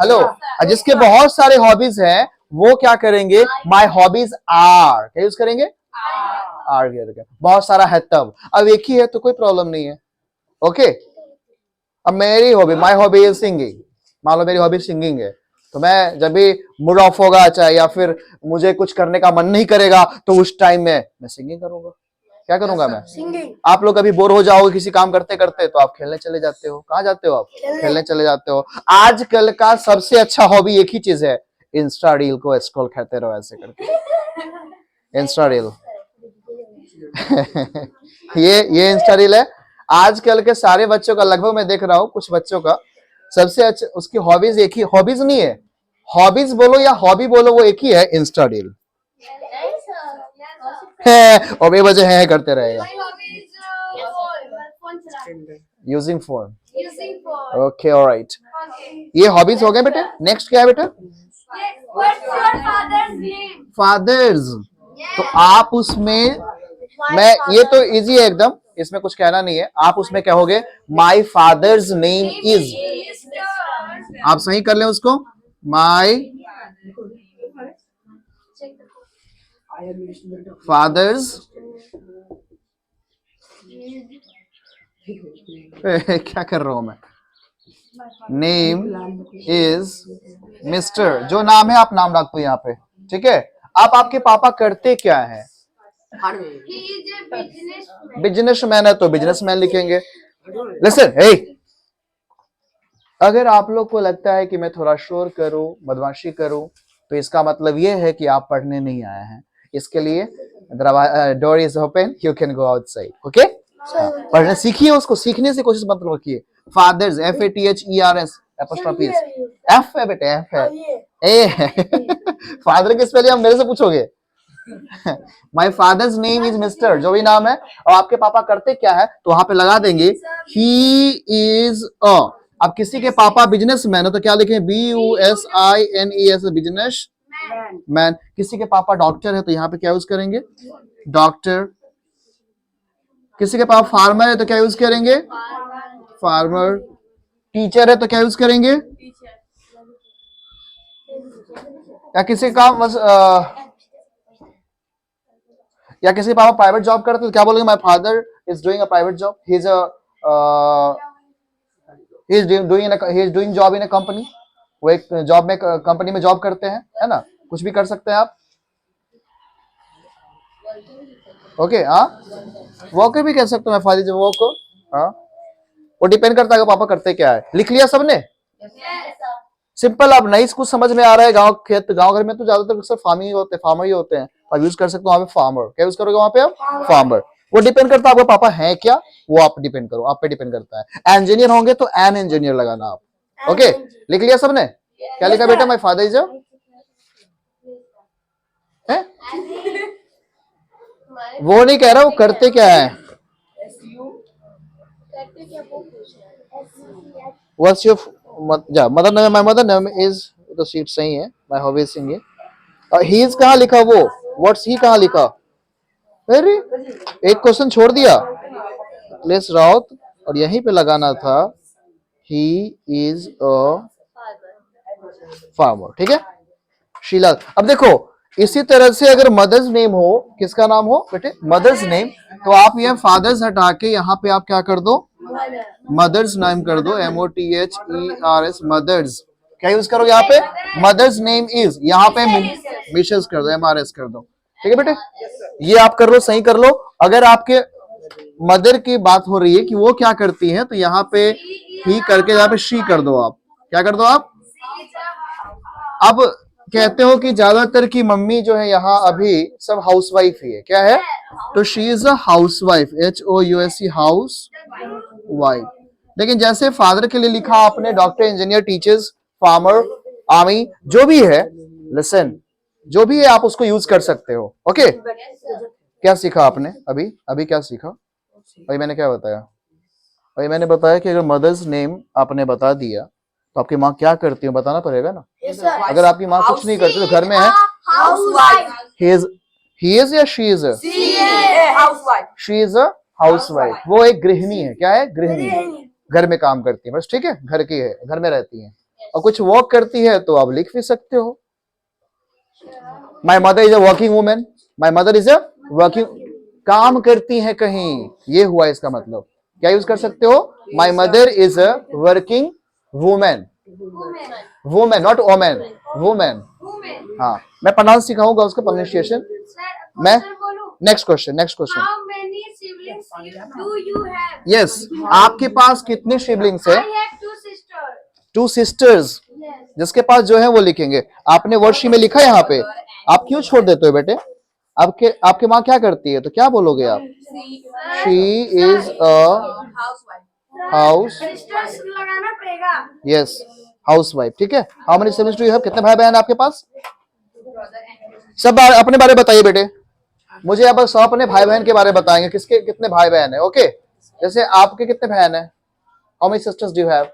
हेलो, जिसके बहुत सारे हॉबीज हैं वो क्या करेंगे? माई हॉबीज आर, क्या यूज करेंगे? आर करेंगे। बहुत सारा है तब, अब एक ही है तो कोई प्रॉब्लम नहीं है। ओके, अब मेरी hobby, my hobby is singing. मान लो मेरी हॉबी सिंगिंग है, तो मैं जब भी मूड ऑफ होगा चाहे या फिर मुझे कुछ करने का मन नहीं करेगा तो उस टाइम में मैं सिंगिंग करूंगा। क्या करूंगा मैं? सिंगिंग। आप लोग कभी बोर हो जाओगे किसी काम करते करते तो आप खेलने चले जाते हो। कहाँ जाते हो आप? खेलने चले जाते हो। आजकल का सबसे अच्छा हॉबी एक ही चीज है, इंस्टा रील को स्क्रॉल करते रहो ऐसे करके। इंस्टा रील ये इंस्टा रील है आजकल के सारे बच्चों का। लगभग मैं देख रहा हूँ कुछ बच्चों का सबसे अच्छा उसकी हॉबीज एक ही, हॉबीज नहीं है, हॉबीज बोलो या हॉबी बोलो, वो एक ही है, इंस्टा रील है। और बेवजह है करते रहेगा। Using phone. Okay, alright. ये हॉबीज हो गए बेटे। नेक्स्ट क्या है बेटा? फादर्स। तो आप उसमें, मैं ये तो इजी है एकदम, इसमें कुछ कहना नहीं है। आप उसमें कहोगे माई फादर्स नेम इज। आप सही कर लें उसको, माई फादर्स क्या कर रहा हूं मैं? Name is mister. जो नाम है आप नाम रख दो यहाँ पे, ठीक है। आप आपके पापा करते क्या है? बिजनेसमैन है तो बिजनेसमैन लिखेंगे। लिसन, हे, अगर आप लोग को लगता है कि मैं थोड़ा शोर करूं, बदमाशी करूं, तो इसका मतलब ये है कि आप पढ़ने नहीं आए हैं। इसके लिए door is open, you can go outside. Okay, पढ़ने सीखिए, उसको सीखने से कोशिश मत रखिए। फादर्स, FATHERS एपोस्ट्रोफी एफ है बेटे, एफ है, ए है। फादर की स्पेलिंग आप मेरे से पूछोगे? My father's name is mister, जो भी नाम है, और आपके पापा करते क्या है तो वहां पे लगा देंगे ही इज अ। अब किसी के पापा बिजनेसमैन है तो क्या लिखें? BUSINES, business man. किसी के पापा डॉक्टर है तो यहाँ पे क्या यूज करेंगे? डॉक्टर। किसी के पापा फार्मर है तो क्या यूज करेंगे? फार्मर। टीचर है तो क्या यूज करेंगे? या किसी का या किसी पापा प्राइवेट जॉब करते तो क्या बोलेंगे? My father is doing a private job, he is doing job in a company. वो एक जॉब में, कंपनी में जॉब करते हैं, है ना। कुछ भी कर सकते हैं आप। ओके, हाँ, वॉकर भी कह सकते हो। मैं फादर जो वॉक, हाँ, वो डिपेंड करता है पापा करते क्या है। लिख लिया सबने? सिंपल। अब नहीं कुछ समझ में आ रहा है? गांव खेत, गांव घर में तो ज्यादातर सिर्फ फार्मिंग होते हैं, फार्मर ही होते हैं। आप यूज कर सकते हो वहां पे फार्मर। क्या यूज करोगे वहां पे आप? फार्मर। वो डिपेंड करता है आपका पापा है क्या, वो आप डिपेंड करो, आप पे डिपेंड करता है। इंजीनियर होंगे तो एन इंजीनियर लगाना आप। ओके, लिख लिया सबने? क्या लिखा बेटा? माय फादर इज है? वो नहीं कह रहा, वो करते क्या है। What's your mother name? My mother name is, तो सीट सही है। My hobby is singing. He is कहाँ लिखा? वो व्हाट्स ही कहाँ लिखा? अरे, एक क्वेश्चन छोड़ दिया। प्लेस राउत, और यहीं पे लगाना था ही इज अ फार्मर। ठीक है शीला। अब देखो, इसी तरह से अगर मदर्स नेम हो, किसका नाम हो बेटे? मदर्स नेम, तो आप ये फादर्स हटा के यहाँ पे आप क्या कर दो? मदर्स नेम कर दो, MOTHERS, मदर्स। क्या यूज करोगे यहाँ पे? मदर्स नेम इज, यहाँ पे मिशेस कर दो, MRS कर दो। ठीक है बेटे, ये आप कर लो, सही कर लो। अगर आपके मदर की बात हो रही है कि वो क्या करती है, तो यहाँ पे ही करके यहाँ पे शी कर दो। आप क्या कर दो आप? अब कहते हो कि ज्यादातर की मम्मी जो है यहाँ अभी सब हाउसवाइफ ही है। क्या है? तो she is a housewife, HOUSE, house wife. लेकिन जैसे फादर के लिए लिखा आपने, doctor, engineer, teachers, farmer, army, जो भी है, लिसन, जो भी है आप उसको यूज कर सकते हो। ओके, क्या सीखा आपने अभी? अभी क्या सीखा? अभी मैंने क्या बताया? अभी मैंने बताया कि अगर मदर्स नेम आपने बता दिया तो आपकी माँ क्या करती है बताना पड़ेगा ना। अगर आपकी माँ कुछ नहीं करती तो घर में है, ही इज या she is? Housewife. She is a housewife. वो एक गृहिणी है। क्या है? गृहिणी। घर में काम करती है बस, ठीक है, घर की है, घर में रहती है। और कुछ वर्क करती है तो आप लिख भी सकते हो, my mother is a working women. My mother is a working, काम करती है कहीं, ये हुआ इसका मतलब। क्या यूज कर सकते हो? My mother is a working women. Women, not omen, women. हाँ, मैं प्रोनाउंस सिखाऊंगा उसका प्रोनाउंसिएशन। मैं next question, How many siblings do you have? Yes, आपके पास कितने सिबलिंग्स है? I have two sisters. 2 sisters. Yes. जिसके पास जो है वो लिखेंगे। आपने वर्डशीट में लिखा है यहाँ पे, आप क्यों छोड़ देते हो बेटे? आपके माँ क्या करती है, तो क्या बोलोगे आप? She is a house, Sisters लगाना पड़ेगा. यस, हाउसवाइफ, ठीक है। How many siblings do you have? कितने भाई बहन आपके पास? सब अपने बारे में बताइए बेटे, मुझे अब सब अपने भाई बहन के बारे में बताएंगे, किसके कितने भाई बहन है। ओके, जैसे आपके कितने बहन है? How many sisters do you have?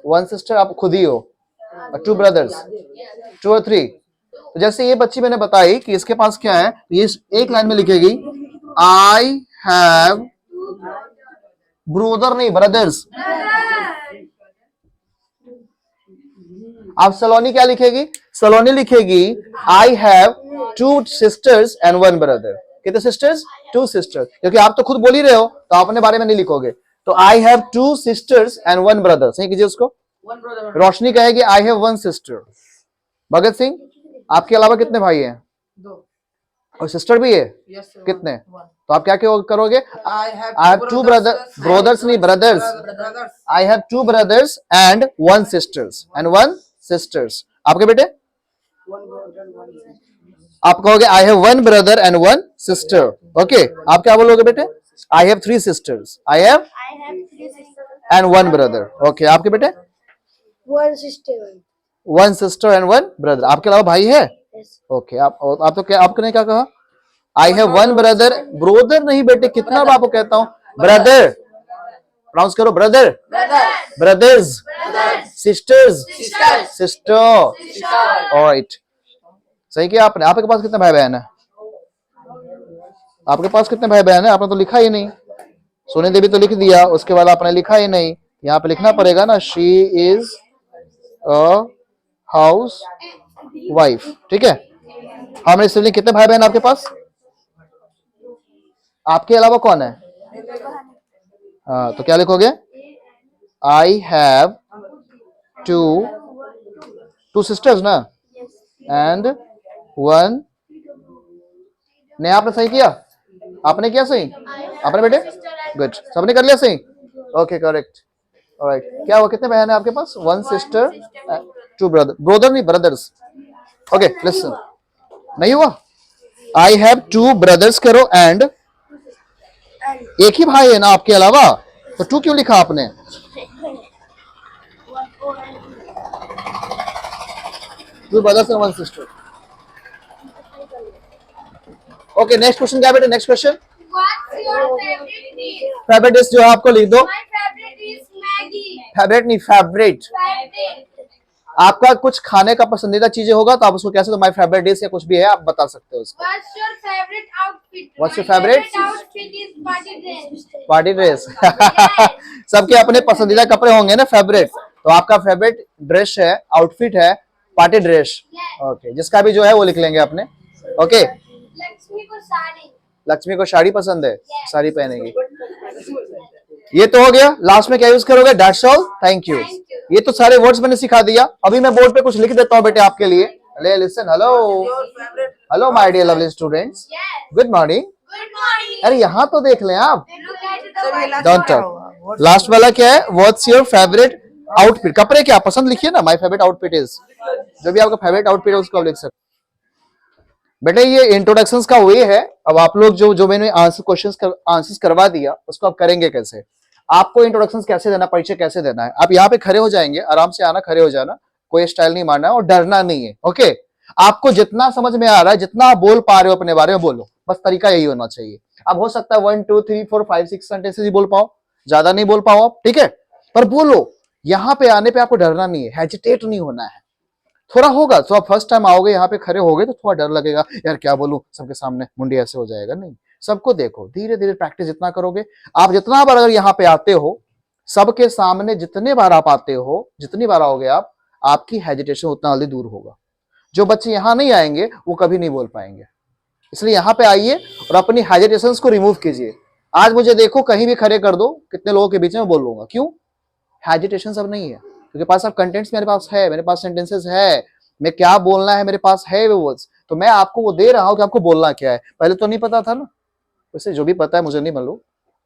1 sister, आप खुद ही हो। 2 ब्रदर्स, 2 और 3। तो जैसे ये बच्ची मैंने बताई कि इसके पास क्या है, ये एक लाइन में लिखेगी आई हैव, ब्रोदर नहीं, ब्रदर्स। आप सलोनी क्या लिखेगी? सलोनी लिखेगी I have 2 sisters and 1 brother. कितने सिस्टर्स? 2 सिस्टर्स, क्योंकि आप तो खुद बोल ही रहे हो तो आप अपने बारे में नहीं लिखोगे। तो आई हैव 2 सिस्टर्स एंड 1 ब्रदर, सही कीजिए उसको। रोशनी कहेगी I have 1 sister. Bhagat Singh, आपके अलावा कितने भाई हैं? 2। और सिस्टर भी है? Yes, sir. कितने? 1. तो आप क्या करोगे? I have I have 2 brothers नहीं, brothers. brothers. I have 2 brothers and 1 sisters and 1 sisters. आपके बेटे? 1 brother, 1 sister. आप कहोगे I have 1 brother and 1 sister. Okay, आप क्या बोलोगे बेटे? I have 3 sisters. I have I have 3 sisters. and 1 brother. Okay, आपके बेटे? 1 sister. 1 sister and 1 brother. आपके अलावा भाई है? Yes. ओके, आप तो क्या, आपने क्या कहा? I have 1 brother. ब्रोदर नहीं बेटे, कितना बार आपको कहता हूं? ब्रदर, प्रोनाउंस करो, brother, brothers, sisters, sister. Alright, सही किया आपने। आपके पास कितने भाई बहन है? आपके पास कितने भाई बहन है? आपने तो लिखा ही नहीं। सोनी देवी तो लिख दिया, उसके बाद आपने लिखा ही नहीं। यहाँ पे लिखना पड़ेगा ना, she is a house wife, ठीक है। हमारे सिबलिंग, कितने भाई बहन आपके पास? आपके अलावा कौन है? हाँ, तो क्या लिखोगे? आई हैव 2 सिस्टर्स ना, एंड 1। नहीं, आपने सही किया। आपने किया सही? आपने बेटे? गुड, सबने कर लिया सही। Okay, correct. ऑलराइट, क्या हुआ? कितने बहन है आपके पास? 1 सिस्टर, 2 ब्रदर। ब्रदर नहीं, ब्रदर्स। ओके, लिसन, नहीं हुआ? आई हैव 2 ब्रदर्स करो एंड, एक ही भाई है ना आपके अलावा, तो 2 क्यों लिखा आपने? 2 brothers and 1 sister. Okay, next question क्या बेटे? Next question, What's your favorite dish? Favourite dish जो है आपको लिख दो। My favorite is Maggi. Favourite नहीं, फेवरेट। Favorite. आपका कुछ खाने का पसंदीदा चीजें होगा तो आप उसको कैसे, तो माय फेवरेट डिश या कुछ भी है आप बता सकते हो उसको। What's your favorite outfit? What's your My favorite? outfit is party dress. Party dress. सबके अपने पसंदीदा कपड़े होंगे ना, फेवरेट। तो आपका फेवरेट ड्रेस है, आउटफिट है, पार्टी ड्रेस। ओके, जिसका भी जो है वो लिख लेंगे अपने। ओके, लक्ष्मी को साड़ी। लक्ष्मी को साड़ी पसंद है, साड़ी पहनेगी। ये तो हो गया। लास्ट में क्या यूज करोगे? That's all, thank you. ये तो सारे वर्ड्स मैंने सिखा दिया। अभी मैं बोर्ड पे कुछ लिख देता हूँ बेटे आपके लिए। Listen, hello, Your favorite. Hello my dear lovely students, Yes. Good morning. Good morning. अरे यहाँ तो देख लें आप। Look at the सर, ये white. last डोंट वाला टॉक। होगा। लास्ट वाला क्या है? What's your favourite outfit? कपड़े क्या पसंद लिखिए ना, माय फेवरेट आउटफिट इज, जो भी आपका फेवरेट आउटफिट है उसको आप लिख सकते। बेटे ये इंट्रोडक्शंस का वे है। अब आप लोग जो मैंने आंसर्स करवा दिया उसको आप करेंगे कैसे? आपको इंट्रोडक्शंस कैसे देना, परिचय कैसे देना है। आप यहाँ पे खड़े हो जाएंगे, आराम से आना, खड़े हो जाना, कोई स्टाइल नहीं मारना है और डरना नहीं है। ओके, आपको जितना समझ में आ रहा है, जितना आप बोल पा रहे हो अपने बारे में बोलो, बस तरीका यही होना चाहिए। अब हो सकता है 1 2 3 4 5 6 सेंटेंसेस ही बोल पाओ, ज्यादा नहीं बोल पाओ आप, ठीक है, पर बोलो। यहाँ पे आने पे आपको डरना नहीं है, हेजिटेट नहीं होना है। थोड़ा होगा, तो आप फर्स्ट टाइम आओगे यहाँ पे खड़े होगे तो थोड़ा डर लगेगा, यार क्या बोलूं सबके सामने, मुंडी ऐसे हो जाएगा। नहीं, सबको देखो, धीरे धीरे प्रैक्टिस जितना करोगे, आप जितना बार अगर यहाँ पे आते हो सबके सामने, जितने बार आप आते हो, जितनी बार आओगे आप, आपकी हेजिटेशन उतना जल्दी दूर होगा। जो बच्चे यहाँ नहीं आएंगे वो कभी नहीं बोल पाएंगे। इसलिए यहाँ पे आइए और अपनी हेजिटेशंस को रिमूव कीजिए। आज मुझे देखो कहीं भी खड़े कर दो, कितने लोगों के बीच में बोल लूंगा। क्यों? हेजिटेशन अब नहीं है, क्योंकि पास अब कंटेंट्स मेरे पास है, मेरे पास सेंटेंसेस है, मैं क्या बोलना है मेरे पास है वो वर्ड्स, तो मैं आपको वो दे रहा हूं कि आपको बोलना क्या है। पहले तो नहीं पता था ना, वैसे जो भी पता है मुझे नहीं मालूम,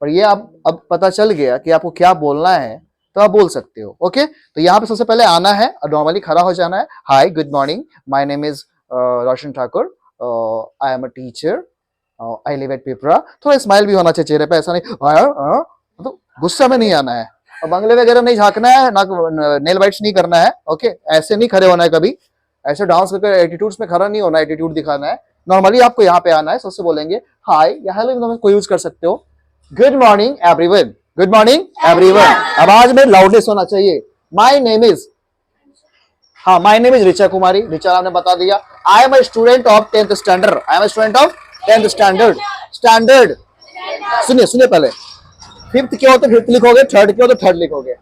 पर ये आप अब पता चल गया कि आपको क्या बोलना है, तो आप बोल सकते हो। ओके, तो यहाँ पे सबसे पहले आना है और नॉर्मली खड़ा हो जाना है। Hi, good morning, my name is Roshan Thakur, I am a teacher, I live at Pipra. थोड़ा स्माइल भी होना चाहिए चेहरे पे, ऐसा नहीं तो गुस्सा में नहीं आना है, और बंगले वगैरह नहीं झांकना है ना, नेल बाइट्स नहीं करना है। ओके, ऐसे नहीं खड़े होना है कभी, ऐसे डांस करके एटीट्यूड्स में खड़ा नहीं होना है, एटीट्यूड दिखाना है। नॉर्मली आपको यहाँ पे आना है, सबसे बोलेंगे हाय या हेलो को यूज कर सकते हो। Good morning everyone, good morning everyone. आवाज में लाउडनेस होना चाहिए। माय नेम इज, हाँ माय नेम इज ऋचा कुमारी, ऋचा नाम ने बता दिया। आई am a student of 10th standard, I am a student of 10th standard. Standard सुनिए सुनिए, पहले फिफ्थ के हो तो फिफ्थ लिखोगे, थर्ड के हो तो थर्ड लिखोगे।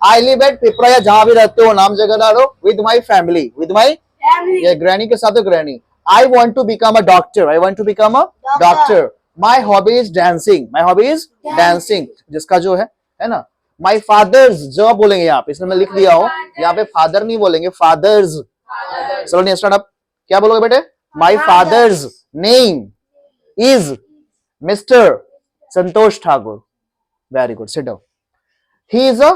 आई लिव एट पिपरा, या जहां भी रहते हो नाम जगह डालो। With my family, with my, ये ग्रैनी के साथ granny. I want to become a doctor, I want to become a doctor. My hobby is dancing, my hobby is dancing, जिसका जो है ना। माई फादर्स, जो आप बोलेंगे यहाँ पे, इसमें मैं लिख दिया हूँ, यहाँ पे फादर नहीं बोलेंगे, फादर्स। चलो नहीं स्टार्ट अप, क्या बोलोगे बेटे? My father's name is mister Santosh Thakur. Very good, sit down. He is a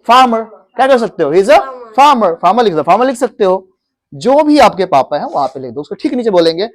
farmer, क्या कर सकते हो? ही इज अ फार्मर, फार्मर लिख दो, फार्मर लिख सकते हो। जो भी आपके पापा है वहां पे लिख दो, उसको ठीक नीचे बोलेंगे।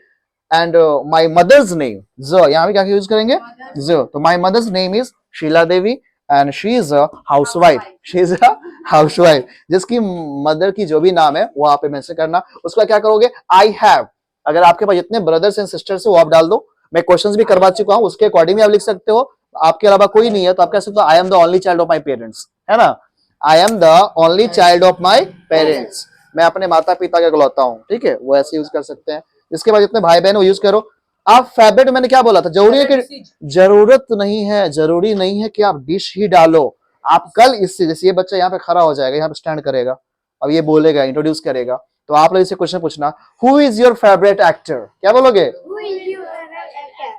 एंड माई मदर्स नेम, ज, यहाँ पे क्या यूज करेंगे? ज। तो my mother's name is Sheela Devi and she is a housewife, she is a housewife. जिसकी मदर की जो भी नाम है वो आप मेंशन करना। उसका क्या करोगे? आई हैव, अगर आपके पास जितने ब्रदर्स एंड सिस्टर्स है वो आप डाल दो। मैं क्वेश्चंस भी करवा चुका हूं, उसके अकॉर्डिंग आप लिख सकते हो। आपके अलावा कोई नहीं है तो आप कह सकते हो I am the only child of my parents, है ना। I am the only child of my parents, मैं अपने माता पिता का इकलौता हूं, ठीक है, वो ऐसे यूज कर सकते हैं। इसके बाद जितने भाई बहन वो यूज करो। आप फेवरेट, मैंने क्या बोला था, जरूरी है कि, जरूरत नहीं है, जरूरी नहीं है कि आप डिश ही डालो। आप कल इससे, जैसे ये बच्चा यहाँ पे खड़ा हो जाएगा, यहाँ पे स्टैंड करेगा, अब ये बोलेगा, इंट्रोड्यूस करेगा, तो आप लोग इसे क्वेश्चन पूछना, who is your favourite actor, क्या बोलोगे?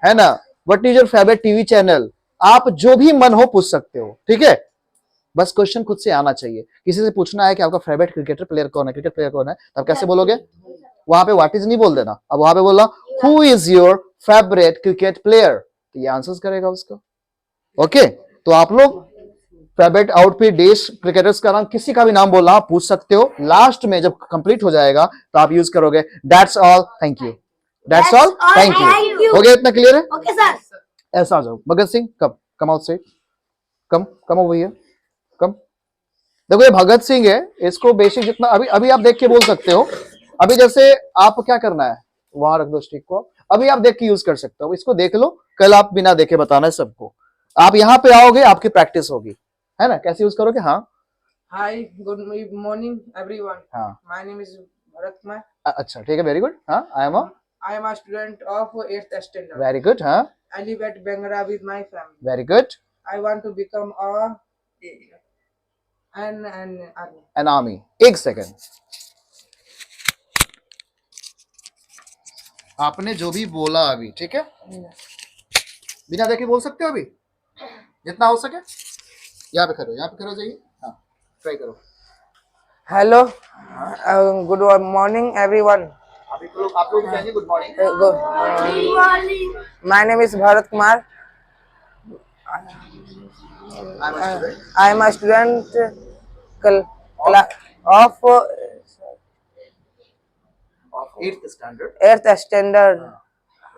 है ना। What is your favourite TV channel, आप जो भी मन हो पूछ सकते हो, ठीक है। बस क्वेश्चन खुद से आना चाहिए। किसी से पूछना है कि आपका फेवरेट क्रिकेटर प्लेयर कौन है, क्रिकेट प्लेयर कौन है, तब कैसे बोलोगे? वहां पे व्हाट इज नहीं बोल देना, अब वहां पे बोलना who is your favourite cricket player, तो ये आंसर्स करेगा उसका। ओके, तो आप लोग फेवरेट आउटफिट देश क्रिकेटर्स का नाम, किसी का भी नाम बोलना आप पूछ सकते हो। लास्ट में जब कंप्लीट हो जाएगा तो आप यूज करोगे that's all, thank you, that's all, thank you. हो गया, इतना क्लियर है? Okay sir. ऐसा आ जाओ, Bhagat Singh come outside, come over here, come. देखो ये भगत सिंह है, इसको बेसिक जितना अभी अभी आप देख के बोल सकते हो। अभी जैसे आप क्या करना है, वहां रख दो स्टिक को, अभी आप देख के यूज कर सकते हो। इसको देख लो, कल आप बिना देखे बताना है सबको। आप यहाँ पे आओगे, आपकी प्रैक्टिस होगी, है ना। कैसे यूज करोगे? हाँ, Hi, good morning, everyone. हाँ, My name is Bharat Kumar. अच्छा ठीक है, वेरी गुड। हाँ, I am I am a student of 8th standard. Very good. हाँ, I live at Bengra with my family. Very good. I want to become an army. An army, एक second. आपने जो भी बोला अभी, ठीक है, बिना देखे बोल सकते हो अभी, जितना हो सके। यहाँ पे करो, यहाँ पे करो, जाइए, हाँ, ट्राई करो। Hello, good morning, everyone. आप लोग कहेंगे good morning. My name is Bharat Kumar. I am a student of 8th standard. 8th standard.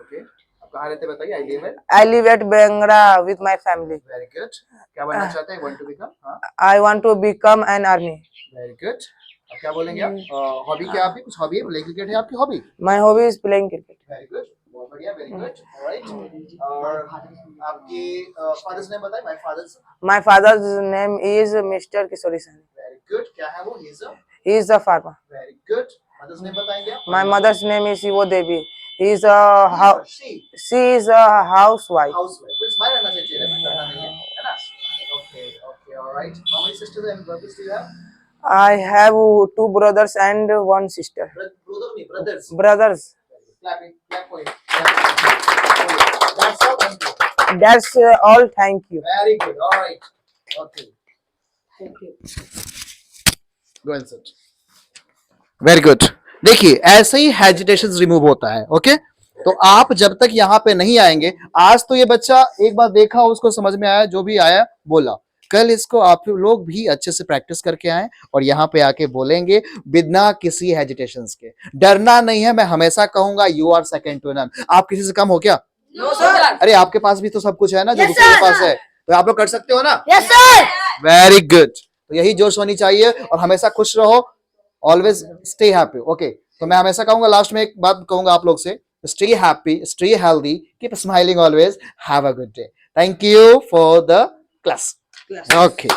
Okay, आप कहाँ रहते बताइए? आई live eight, I live at Bengra with my family. Very good. क्या बनना चाहते हैं? वांट टू बिकम, हाँ, I want to become an army. Very good. अब क्या बोलेंगे आप? हॉबी क्या आपकी? कुछ हॉबी है? प्ले क्रिकेट है आपकी hobby? My hobby is playing cricket. Very good, बहुत बढ़िया, वेरी गुड, ऑलराइट। और आपकी फादर्स नेम बताइए। My father's, My father's name is Mr. Kishori Sahni. Very good. क्या है वो? He is a, He is a farmer. Very good. Mother's name बताएंगे आप? My mother's name is Ivo Devi. He is a she she is a housewife. Housewife. कोई smile रहना चाहिए चेहरे पे, करना नहीं है ना? Okay okay alright. How many sisters and brothers do you have? I have 2 brothers and 1 sister. Brother नहीं, brothers. Brothers. Clapping, clap for that's all, thank you. That's all. Thank you. Very good alright okay go and sit. Very good. देखिए ऐसे ही hesitation remove होता है। Okay तो आप जब तक यहाँ पे नहीं आएंगे, आज तो ये बच्चा एक बार देखा, उसको समझ में आया, जो भी आया बोला, कल इसको आप लोग भी अच्छे से प्रैक्टिस करके आए और यहाँ पे आके बोलेंगे बिना किसी हेजिटेशंस के। डरना नहीं है, मैं हमेशा कहूंगा you are second to none. आप किसी से कम हो क्या? No, sir. अरे आपके पास भी तो सब कुछ है ना जो Yes, दूसरे के sir. पास है, तो आप लोग कर सकते हो ना? Yes, sir. Very good. तो यही जोश होनी चाहिए और हमेशा खुश रहो, ऑलवेज स्टे हैप्पी। ओके तो मैं हमेशा कहूंगा, लास्ट में एक बात कहूंगा आप लोग से, stay happy, stay healthy, keep smiling always, have a good day. Thank you for the class. Okay